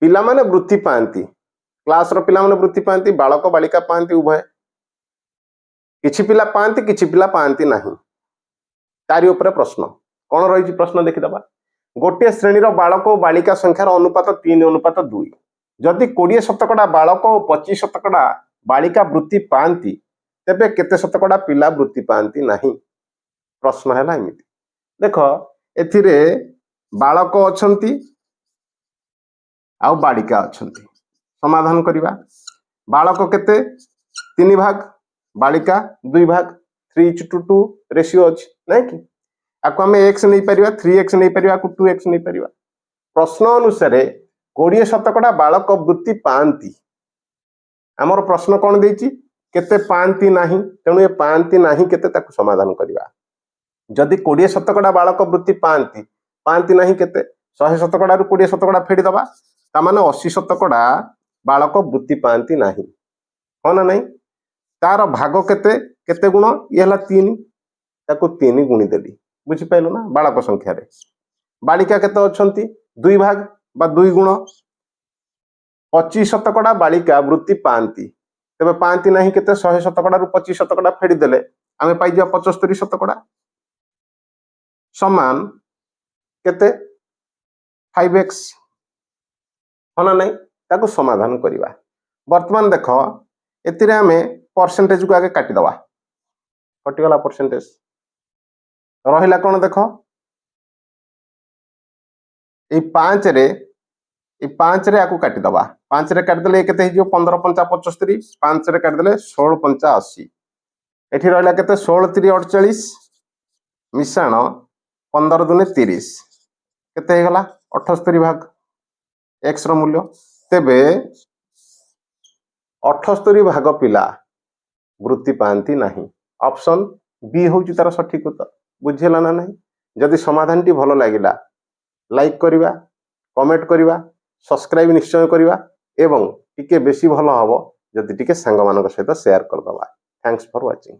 पिला माने वृत्ति पाती क्लास रो पिला माने वृत्ति पाती बालक बालिका पाती उभय किछि पिला पाती किछि पिला पाती नाही तारी उपरे प्रश्न कौन रही प्रश्न देखीदबा गोटे श्रेणी बालक और बालिका संख्यार अनुपात 3:2 जदि 20% बालक और 25% बालिका वृत्ति पाती तेबे केते शतकड़ा पिला वृत्ति पाती नाही प्रश्न है एमती देख एथिरे बालक अछंती आउ बालिका अछंती समाधान करिवा बालक केते 3 भाग बालिका 2 भाग 3:2 रेशियो अछि नै कि आको हमें x नहीं परिवा 3x नहीं परिवा को 2x नहीं परिवा प्रश्न अनुसार 20% बालक वृत्ति पाती आमर प्रश्न कौन देछि केते पाती नाही तेणु ए पाती नाही केते ताको समाधान करिवा जदि 20% बालक वृत्ति पाती पाती नाही केते 100% रु 20% फेडी दबा ता माने 80% बालक वृत्ति पाती नाही हो ना नहीं तार भाग केते केते गुण ये हला 3 ताको 3 गुणी देली बुझी पाइलो ना बालक संख्या रे बालिका केते अछंती 2 भाग बा 2 गुण 25% बालिका वृत्ति पाती तेबे पाती नाही केते 100% रु 25% फेडी देले आमे पाइ जा 75% समान केते 5x होना नहीं ताको समाधान करिवा वर्तमान देखो एतिरे आमे परसेंटेज को आगे काटी दवा कटि गला परसेंटेज रहिला कोन देखो ए 5 रे आकु काटी दवा 5 रे काट देले केते हिजो 15 5 75 5 रे काट देले 16 5 80 एठी रहिला केते 16 3 48 मिसाण 15 दुने 30 केते हे गला 78 भाग x रो मूल्य तेबे 78 भाग पिला वृत्ति पाती नाही ऑप्शन बी होउची तार सठिक उत्तर बुझिला ना नहीं जदि समाधान टी भलो लागिला लाइक करिवा कमेंट करिवा सब्सक्राइब निश्चय करिवा एवं टिके बेसी भलो हबो जदि टिके संग मानक सहित शेयर कर दबा थैंक्स फॉर वाचिंग।